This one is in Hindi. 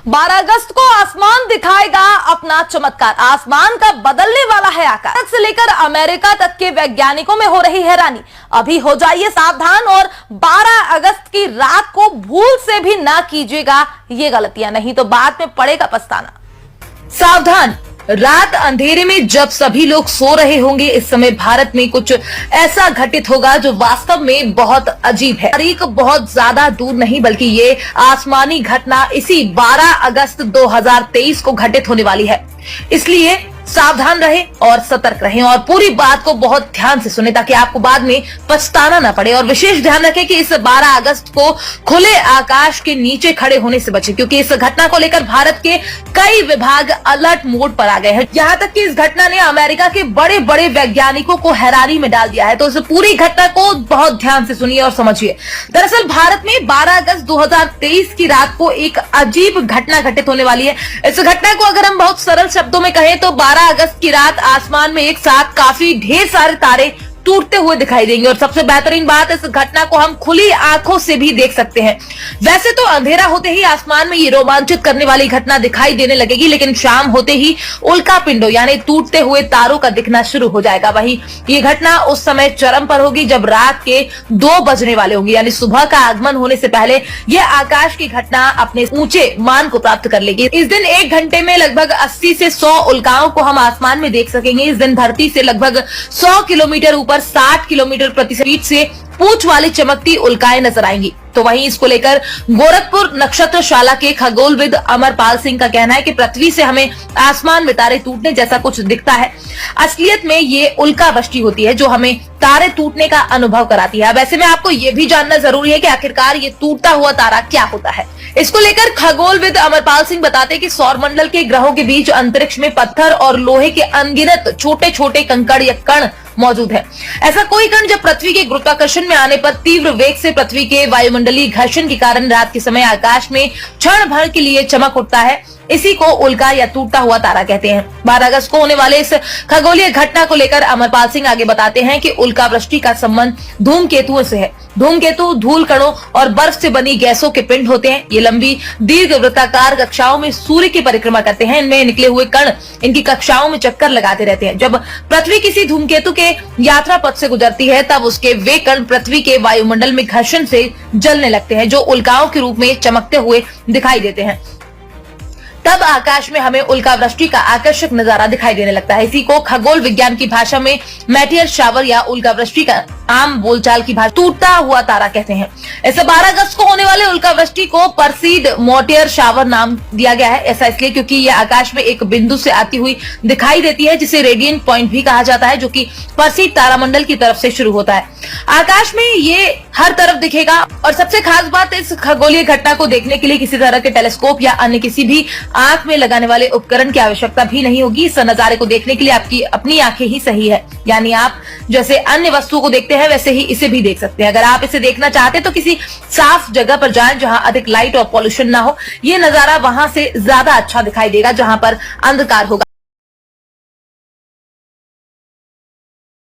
12 अगस्त को आसमान दिखाएगा अपना चमत्कार। आसमान का बदलने वाला है आकार। भारत से लेकर अमेरिका तक के वैज्ञानिकों में हो रही हैरानी। अभी हो जाइए सावधान और 12 अगस्त की रात को भूल से भी ना कीजिएगा ये गलतियां, नहीं तो बाद में पड़ेगा पछताना। सावधान, रात अंधेरे में जब सभी लोग सो रहे होंगे, इस समय भारत में कुछ ऐसा घटित होगा जो वास्तव में बहुत अजीब है। तारीख बहुत ज्यादा दूर नहीं बल्कि ये आसमानी घटना इसी 12 अगस्त 2023 को घटित होने वाली है। इसलिए सावधान रहें और सतर्क रहें और पूरी बात को बहुत ध्यान से सुने ताकि आपको बाद में पछताना ना पड़े। और विशेष ध्यान रखें कि इस 12 अगस्त को खुले आकाश के नीचे खड़े होने से बचें, क्योंकि इस घटना को लेकर भारत के कई विभाग अलर्ट मोड पर आ गए हैं। यहाँ तक कि इस घटना ने अमेरिका के बड़े बड़े वैज्ञानिकों को हैरानी में डाल दिया है। तो इस पूरी घटना को बहुत ध्यान से सुनिए और समझिए। दरअसल भारत में 12 अगस्त 2023 की रात को एक अजीब घटना घटित होने वाली है। इस घटना को अगर हम बहुत सरल शब्दों में कहें तो 12 अगस्त की रात आसमान में एक साथ काफी ढेर सारे तारे टूटते हुए दिखाई देंगे। और सबसे बेहतरीन बात, इस घटना को हम खुली आंखों से भी देख सकते हैं। वैसे तो अंधेरा होते ही आसमान में ये रोमांचित करने वाली घटना दिखाई देने लगेगी, लेकिन शाम होते ही उल्का पिंडों यानी टूटते हुए तारों का दिखना शुरू हो जाएगा। वही ये घटना उस समय चरम पर होगी जब रात के 2 बजने वाले होंगे, यानी सुबह का आगमन होने से पहले यह आकाश की घटना अपने ऊंचे मान को प्राप्त कर लेगी। इस दिन 1 घंटे में लगभग 80 से 100 उल्काओं को हम आसमान में देख सकेंगे। इस दिन धरती से लगभग 100 किलोमीटर ऊपर 60 किलोमीटर प्रति स्पीड से पूंछ वाली चमकती उल्काएं नजर आएंगी। तो वहीं इसको लेकर गोरखपुर नक्षत्रशाला के खगोलविद अमरपाल सिंह का कहना है कि पृथ्वी से हमें आसमान में तारे टूटने जैसा कुछ दिखता है। असलियत में ये उल्का वृष्टि होती है जो हमें तारे टूटने का अनुभव कराती है। वैसे में आपको ये भी जानना जरूरी है कि आखिरकार ये टूटता हुआ तारा क्या होता है। इसको लेकर खगोलविद अमरपाल सिंह बताते हैं कि सौरमंडल के ग्रहों के बीच अंतरिक्ष में पत्थर और लोहे के अनगिनत छोटे छोटे कंकड़ या कण मौजूद है। ऐसा कोई कण जब पृथ्वी के गुरुत्वाकर्षण में आने पर तीव्र वेग से पृथ्वी के वायुमंडलीय घर्षण के कारण रात के समय आकाश में क्षण भर के लिए चमक उठता है, इसी को उल्का या टूटता हुआ तारा कहते हैं। 12 अगस्त को होने वाले इस खगोलीय घटना को लेकर अमरपाल सिंह आगे बताते हैं कि उल्का वृष्टि का संबंध धूमकेतुओं से है। धूमकेतु धूल कणों और बर्फ से बनी गैसों के पिंड होते हैं। ये लंबी दीर्घ वृत्ताकार कक्षाओं में सूर्य की परिक्रमा करते हैं। इनमें निकले हुए कण इनकी कक्षाओं में चक्कर लगाते रहते हैं। जब पृथ्वी किसी धूमकेतु के यात्रा पथ से गुजरती है तब उसके वे कण पृथ्वी के वायुमंडल में घर्षण से जलने लगते हैं, जो उल्काओं के रूप में चमकते हुए दिखाई देते हैं। तब आकाश में हमें उल्का वृष्टि का आकर्षक नजारा दिखाई देने लगता है। इसी को खगोल विज्ञान की भाषा में मेटियर शावर या उल्का वृष्टि का आम बोलचाल की भाषा टूटता हुआ तारा कहते हैं। ऐसे 12 अगस्त को होने वाले उल्का वृष्टि को परसीड मोटियर शावर नाम दिया गया है। ऐसा इसलिए क्योंकि यह आकाश में एक बिंदु से आती हुई दिखाई देती है जिसे रेडियंट पॉइंट भी कहा जाता है, जो कि परसीड तारामंडल की तरफ से शुरू होता है। आकाश में ये हर तरफ दिखेगा। और सबसे खास बात, इस खगोलीय घटना को देखने के लिए किसी तरह के टेलीस्कोप या अन्य किसी भी आंख में लगाने वाले उपकरण की आवश्यकता भी नहीं होगी। इस नजारे को देखने के लिए आपकी अपनी आंखें ही सही है, यानी आप जैसे अन्य वस्तुओं को देखते हैं वैसे ही इसे भी देख सकते हैं। अगर आप इसे देखना चाहते हैं तो किसी साफ जगह पर जाएं जहां अधिक लाइट और पॉल्यूशन ना हो। ये नजारा वहां से ज्यादा अच्छा दिखाई देगा जहां पर अंधकार होगा।